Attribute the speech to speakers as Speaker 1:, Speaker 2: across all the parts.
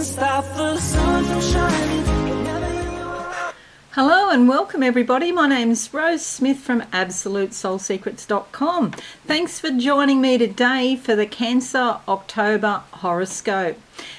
Speaker 1: can't stop the sun from shining.
Speaker 2: Hello and welcome everybody. My name's Rose Smith from AbsoluteSoulSecrets.com. Thanks for joining me today for the Cancer October Horoscope.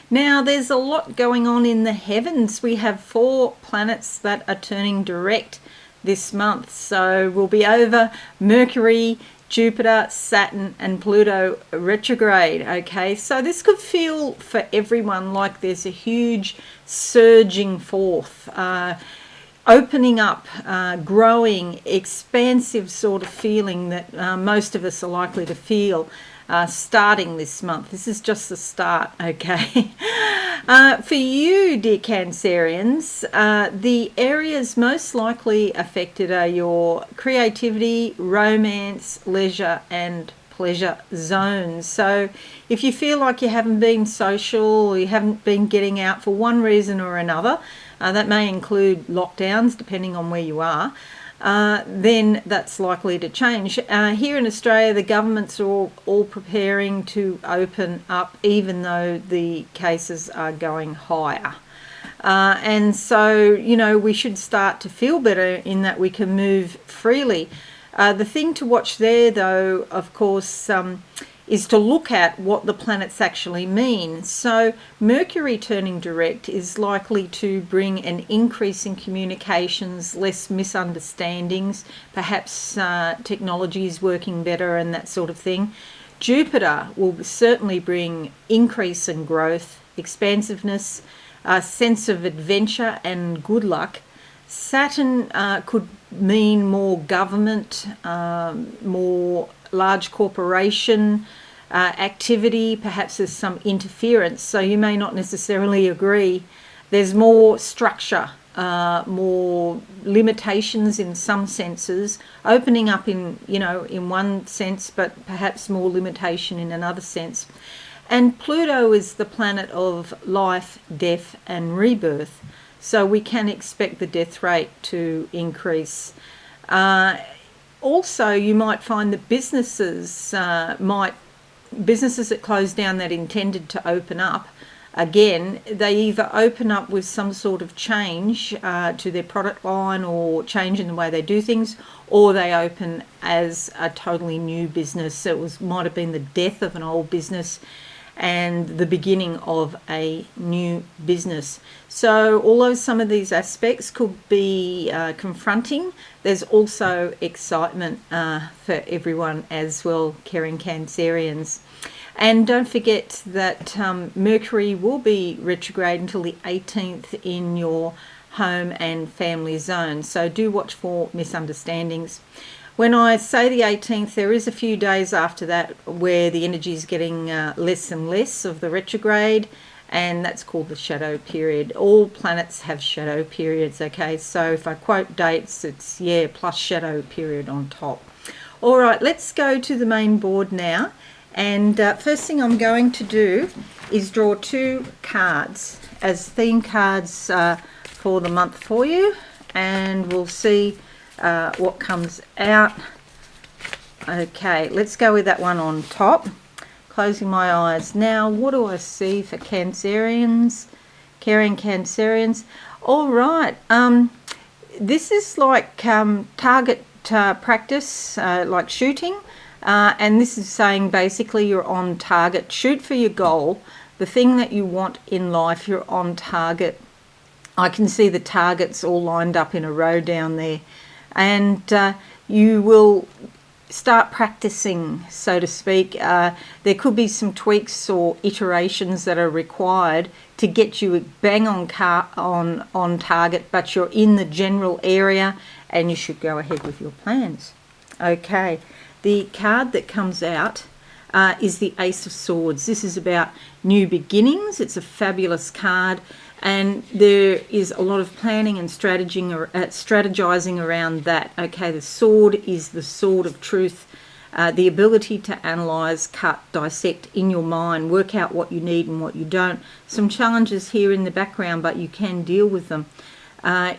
Speaker 2: Now there's a lot going on in the heavens. We have 4 planets that are turning direct this month. So we'll be over Mercury, Jupiter, Saturn and Pluto retrograde. Okay, so this could feel for everyone like there's a huge surging forth, opening up, growing, expansive sort of feeling that most of us are likely to feel starting this month. This is just the start, okay? For you, dear Cancerians, the areas most likely affected are your creativity, romance, leisure and pleasure zones. So if you feel like you haven't been social or you haven't been getting out for one reason or another, that may include lockdowns depending on where you are, then that's likely to change. Here in Australia, the governments are all preparing to open up even though the cases are going higher. And so, you know, we should start to feel better in that we can move freely. The thing to watch there, though, of course, is to look at what the planets actually mean. So Mercury turning direct is likely to bring an increase in communications, less misunderstandings, perhaps technology is working better and that sort of thing. Jupiter will certainly bring increase in growth, expansiveness, a sense of adventure and good luck. Saturn could mean more government, more large corporation activity, perhaps there's some interference, so you may not necessarily agree. There's more structure, more limitations in some senses, opening up in, you know, in one sense, but perhaps more limitation in another sense. And Pluto is the planet of life, death and rebirth, so we can expect the death rate to increase. Also, you might find that businesses that close down that intended to open up, again, they either open up with some sort of change to their product line or change in the way they do things, or they open as a totally new business. It might have been the death of an old business and the beginning of a new business. So although some of these aspects could be confronting, there's also excitement for everyone as well, caring Cancerians. And don't forget that Mercury will be retrograde until the 18th in your home and family zone. So do watch for misunderstandings. When I say the 18th, there is a few days after that where the energy is getting less and less of the retrograde, and that's called the shadow period. All planets have shadow periods, okay? So if I quote dates, it's, yeah, plus shadow period on top. All right, let's go to the main board now. And first thing I'm going to do is draw 2 cards as theme cards for the month for you, and we'll see what comes out. Okay, let's go with that one on top. Closing my eyes. Now, what do I see for Cancerians? Caring Cancerians. All right. This is like target practice, like shooting. And this is saying basically you're on target. Shoot for your goal. The thing that you want in life, you're on target. I can see the targets all lined up in a row down there. And you will start practicing, so to speak. There could be some tweaks or iterations that are required to get you bang on target, but you're in the general area and you should go ahead with your plans. Okay, the card that comes out is the Ace of Swords. This is about new beginnings. It's a fabulous card. And there is a lot of planning and strategizing around that. Okay, the sword is the sword of truth, the ability to analyze, cut, dissect in your mind, work out what you need and what you don't. Some challenges here in the background, but you can deal with them.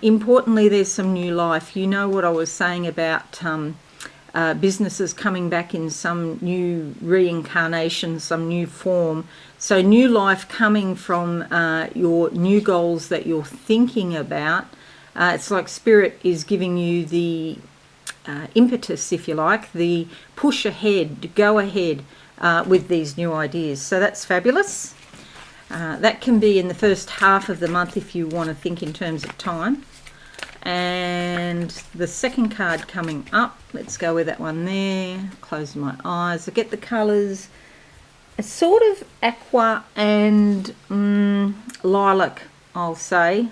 Speaker 2: Importantly, there's some new life. You know what I was saying about businesses coming back in some new reincarnation, some new form. So new life coming from your new goals that you're thinking about. It's like Spirit is giving you the impetus, if you like, the push ahead, go ahead with these new ideas. So that's fabulous. That can be in the first half of the month if you want to think in terms of time. And the second card coming up, let's go with that one there. Close my eyes. I get the colours, a sort of aqua and lilac, I'll say.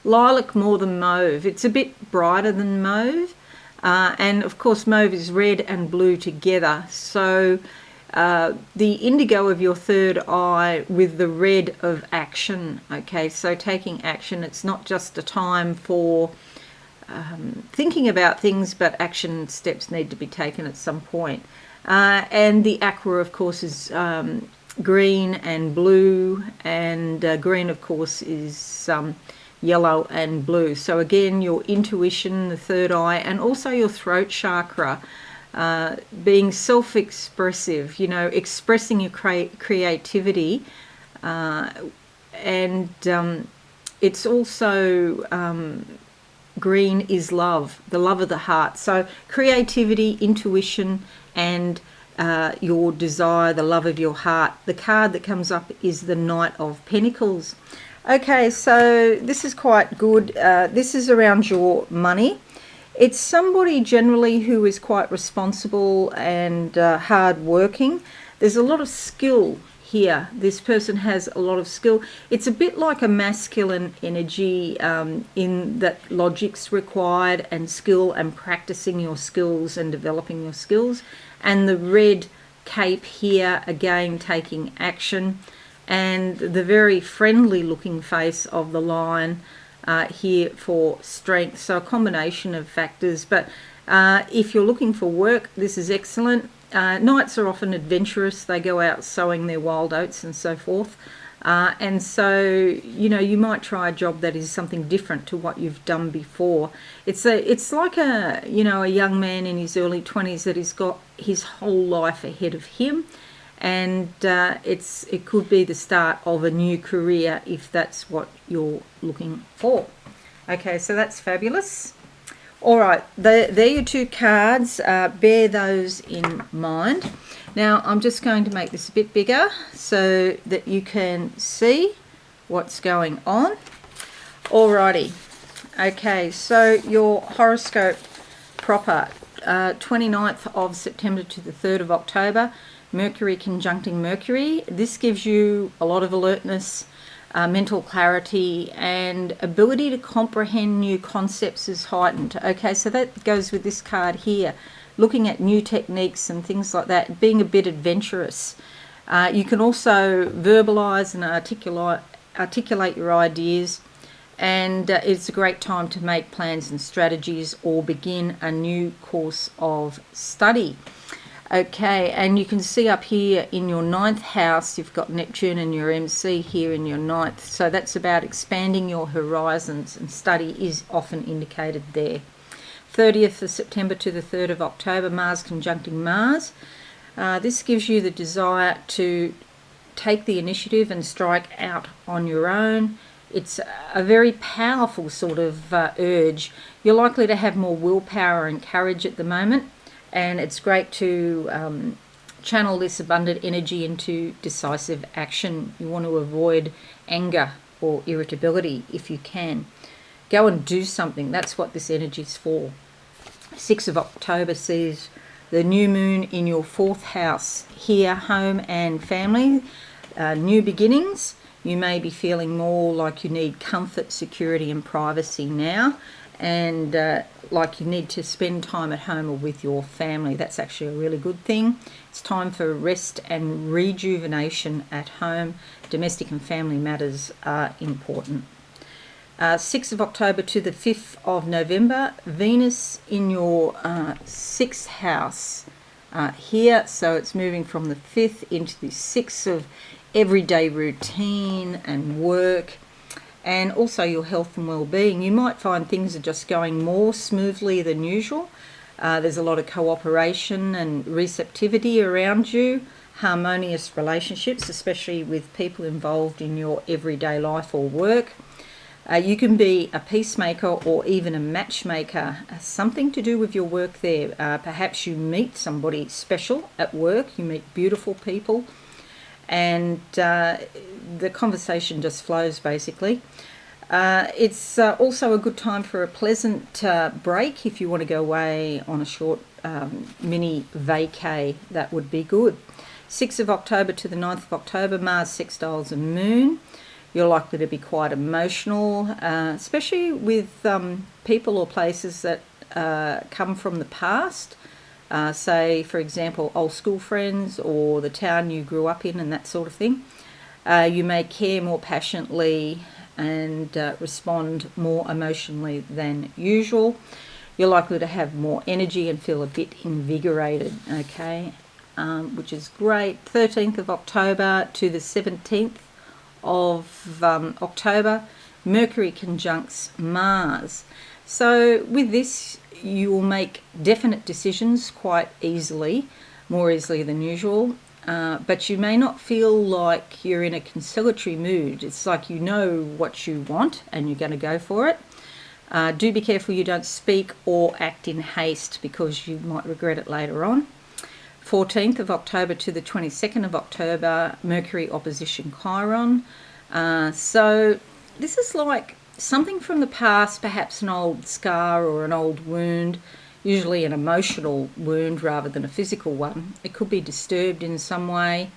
Speaker 2: Lilac more than mauve. It's a bit brighter than mauve. And of course mauve is red and blue together. So the indigo of your third eye with the red of action. Okay, so taking action. It's not just a time for thinking about things, but action steps need to be taken at some point. And the aqua, of course, is green and blue, and green, of course, is yellow and blue. So again, your intuition, the third eye, and also your throat chakra, being self-expressive, expressing your creativity, and it's also green is love, the love of the heart. So creativity, intuition, and your desire, the love of your heart. The card that comes up is the Knight of Pentacles. Okay, so this is quite good. This is around your money. It's somebody generally who is quite responsible and hard working. There's a lot of skill here. This person has a lot of skill. It's a bit like a masculine energy in that logic's required, and skill and practicing your skills and developing your skills. And the red cape here, again, taking action. And the very friendly looking face of the lion here for strength. So a combination of factors. But if you're looking for work, this is excellent. Knights are often adventurous. They go out sowing their wild oats and so forth. And so, you might try a job that is something different to what you've done before. It's like a young man in his early 20s that has got his whole life ahead of him. And it could be the start of a new career if that's what you're looking for. Okay, so that's fabulous. All right, they're your two cards. Bear those in mind. Now, I'm just going to make this a bit bigger so that you can see what's going on. Alrighty. Okay, so your horoscope proper, 29th of September to the 3rd of October. Mercury conjuncting Mercury. This gives you a lot of alertness, mental clarity, and ability to comprehend new concepts is heightened. Okay, so that goes with this card here. Looking at new techniques and things like that, being a bit adventurous. You can also verbalize and articulate your ideas, and it's a great time to make plans and strategies or begin a new course of study. Okay, and you can see up here in your 9th house, you've got Neptune and your MC here in your 9th. So that's about expanding your horizons, and study is often indicated there. 30th of September to the 3rd of October, Mars conjuncting Mars. This gives you the desire to take the initiative and strike out on your own. It's a very powerful sort of urge. You're likely to have more willpower and courage at the moment. And it's great to channel this abundant energy into decisive action. You want to avoid anger or irritability if you can. Go and do something. That's what this energy is for. 6th of October sees the new moon in your 4th house here, home and family. New beginnings. You may be feeling more like you need comfort, security and privacy now. And like you need to spend time at home or with your family. That's actually a really good thing. It's time for rest and rejuvenation at home. Domestic and family matters are important. 6th of October to the 5th of November, Venus in your 6th house here. So it's moving from the 5th into the 6th of everyday routine and work. And also your health and well-being. You might find things are just going more smoothly than usual. There's a lot of cooperation and receptivity around you, harmonious relationships, especially with people involved in your everyday life or work. You can be a peacemaker or even a matchmaker, something to do with your work there. Perhaps you meet somebody special at work, you meet beautiful people, and the conversation just flows basically. It's also a good time for a pleasant break. If you want to go away on a short mini vacay, that would be good. 6th of October to the 9th of October, Mars sextiles the Moon. You're likely to be quite emotional, especially with people or places that come from the past. Say, for example, old school friends or the town you grew up in and that sort of thing. You may care more passionately and respond more emotionally than usual. You're likely to have more energy and feel a bit invigorated, okay, which is great. 13th of October to the 17th of October, Mercury conjuncts Mars. So with this, you will make definite decisions quite easily, more easily than usual. But you may not feel like you're in a conciliatory mood. It's like you know what you want and you're going to go for it. Do be careful you don't speak or act in haste because you might regret it later on. 14th of October to the 22nd of October, Mercury opposition Chiron. So this is like something from the past, perhaps an old scar or an old wound, usually an emotional wound rather than a physical one. It could be disturbed in some way,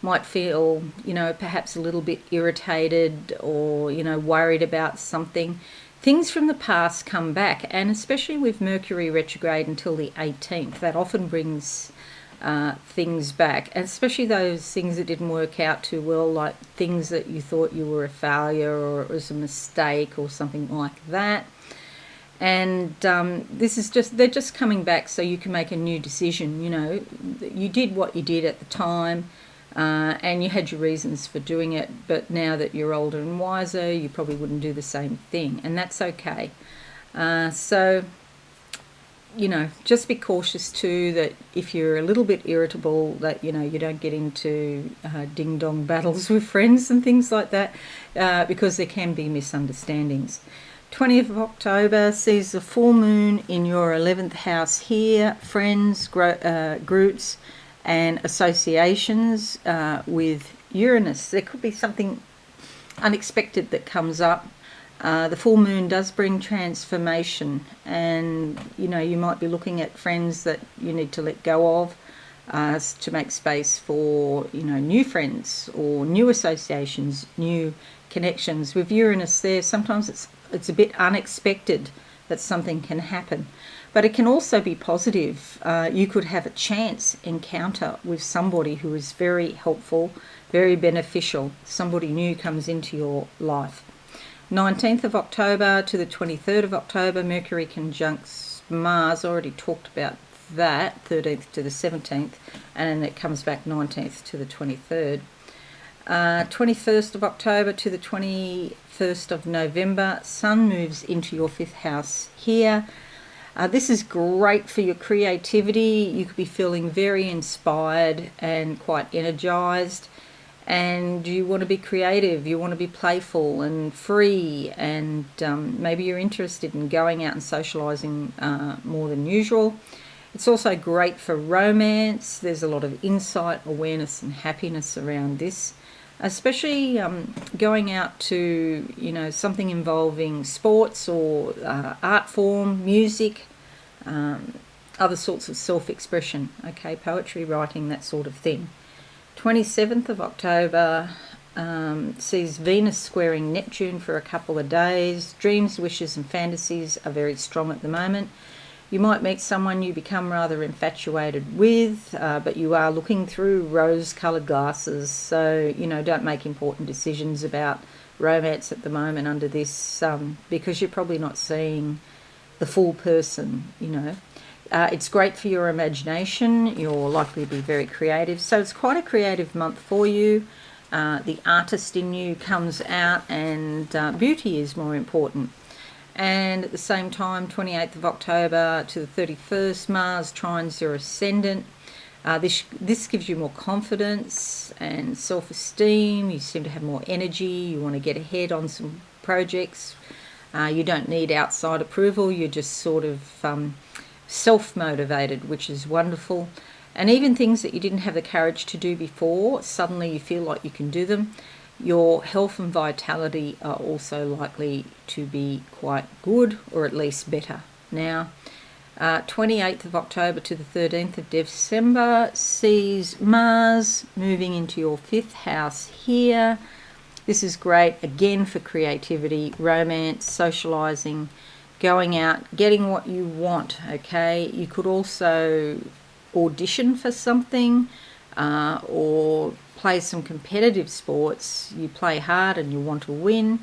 Speaker 2: might feel, perhaps a little bit irritated or, worried about something. Things from the past come back, and especially with Mercury retrograde until the 18th, that often brings things back, and especially those things that didn't work out too well, like things that you thought you were a failure or it was a mistake or something like that. And they're just coming back so you can make a new decision. You did what you did at the time and you had your reasons for doing it, but now that you're older and wiser, you probably wouldn't do the same thing, and that's okay. So just be cautious too that if you're a little bit irritable, that you don't get into ding-dong battles with friends and things like that, because there can be misunderstandings. 20th of October sees the full moon in your 11th house here. Friends, groups and associations with Uranus. There could be something unexpected that comes up. The full moon does bring transformation, and you might be looking at friends that you need to let go of to make space for new friends or new associations, new connections. With Uranus there, sometimes it's a bit unexpected that something can happen, but it can also be positive. You could have a chance encounter with somebody who is very helpful, very beneficial. Somebody new comes into your life. 19th of October to the 23rd of October, Mercury conjuncts Mars. Already talked about that, 13th to the 17th, and it comes back 19th to the 23rd. 21st of October to the 21st of November, Sun moves into your 5th house here. This is great for your creativity. You could be feeling very inspired and quite energized, and you want to be creative, you want to be playful and free, and maybe you're interested in going out and socialising more than usual. It's also great for romance. There's a lot of insight, awareness and happiness around this, especially going out to something involving sports or art form, music, other sorts of self-expression, poetry, writing, that sort of thing. 27th of October sees Venus squaring Neptune for a couple of days. Dreams, wishes and fantasies are very strong at the moment. You might meet someone you become rather infatuated with, but you are looking through rose-coloured glasses, so don't make important decisions about romance at the moment under this, because you're probably not seeing the full person. It's great for your imagination. You're likely to be very creative. So it's quite a creative month for you. The artist in you comes out, and beauty is more important. And at the same time, 28th of October to the 31st, Mars trines your ascendant. This gives you more confidence and self-esteem. You seem to have more energy. You want to get ahead on some projects. You don't need outside approval. You're just sort of self-motivated, which is wonderful. And even things that you didn't have the courage to do before, suddenly you feel like you can do them. Your health and vitality are also likely to be quite good, or at least better. Now, 28th of October to the 13th of December sees Mars moving into your 5th house here. This is great, again, for creativity, romance, socialising, going out, getting what you want, okay? You could also audition for something or play some competitive sports. You play hard and you want to win.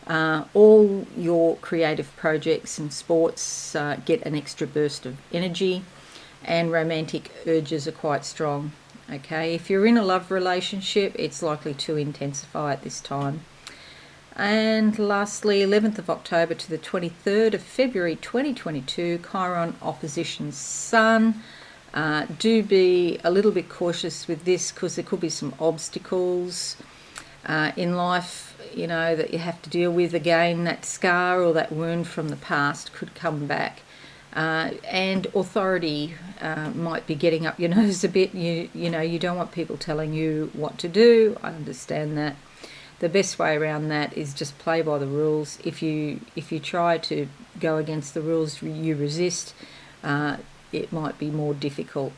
Speaker 2: All your creative projects and sports get an extra burst of energy, and romantic urges are quite strong. Okay, if you're in a love relationship, it's likely to intensify at this time. And lastly, 11th of October to the 23rd of February 2022, Chiron opposition Sun. Do be a little bit cautious with this, because there could be some obstacles in life, you know, that you have to deal with again. That scar or that wound from the past could come back. And authority might be getting up your nose a bit. You know, you don't want people telling you what to do. I understand that. The best way around that is just play by the rules. If you try to go against the rules you resist, it might be more difficult.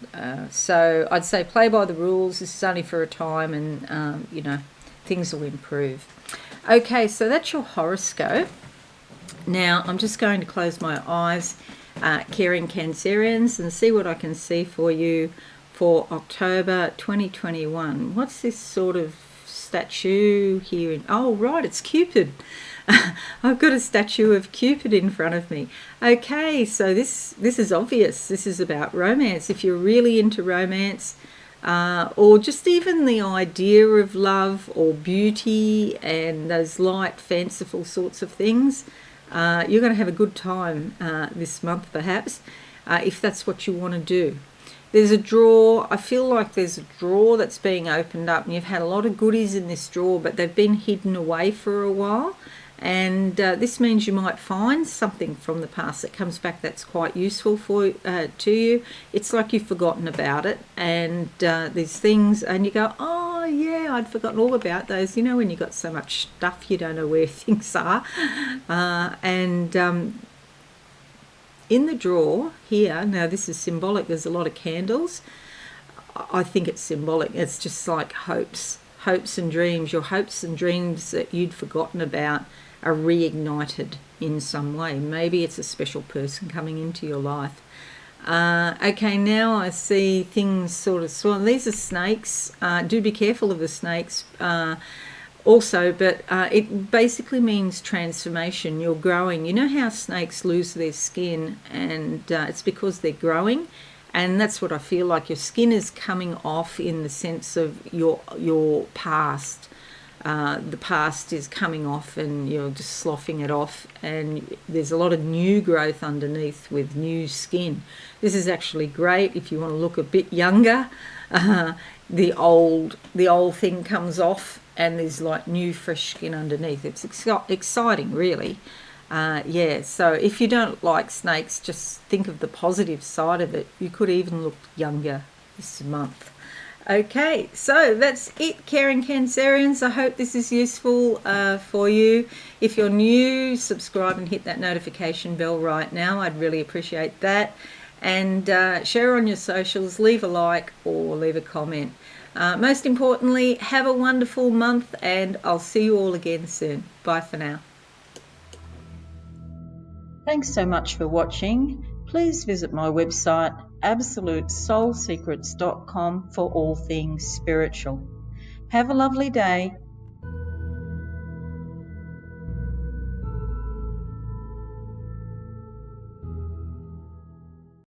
Speaker 2: So I'd say play by the rules. This is only for a time, and you know, things will improve. Okay, so that's your horoscope. Now I'm just going to close my eyes, caring Cancerians, and see what I can see for you for October 2021. What's this sort of statue here? Oh, right, it's Cupid. I've got a statue of Cupid in front of me. Okay, so this is obvious. This is about romance. If you're really into romance, or just even the idea of love or beauty and those light, fanciful sorts of things, you're going to have a good time this month, perhaps, if that's what you want to do. There's a drawer. I feel like there's a drawer that's being opened up, and you've had a lot of goodies in this drawer, but they've been hidden away for a while. And this means you might find something from the past that comes back that's quite useful for to you. It's like you've forgotten about it, and there's things, and you go, oh yeah, I'd forgotten all about those. You know, when you got so much stuff, you don't know where things are. In the drawer here, now this is symbolic, there's a lot of candles. I think it's symbolic. It's just like hopes and dreams. Your hopes and dreams that you'd forgotten about are reignited in some way. Maybe it's a special person coming into your life. Okay, now I see things sort of swirling. These are snakes. Do be careful of the snakes. Also, but it basically means transformation. You're growing. You know how snakes lose their skin, and it's because they're growing, and that's what I feel like. Your skin is coming off in the sense of your past. The past is coming off, and you're just sloughing it off, and there's a lot of new growth underneath with new skin. This is actually great if you want to look a bit younger. The old thing comes off, and there's like new fresh skin underneath. It's exciting, really. Yeah, so if you don't like snakes, just think of the positive side of it. You could even look younger this month. Okay, so that's it, caring Cancerians. I hope this is useful for you. If you're new, subscribe and hit that notification bell right now. I'd really appreciate that. And share on your socials, leave a like or leave a comment. Most importantly, have a wonderful month, and I'll see you all again soon. Bye for now. Thanks so much for watching. Please visit my website absolutesoulsecrets.com for all things spiritual. Have a lovely day.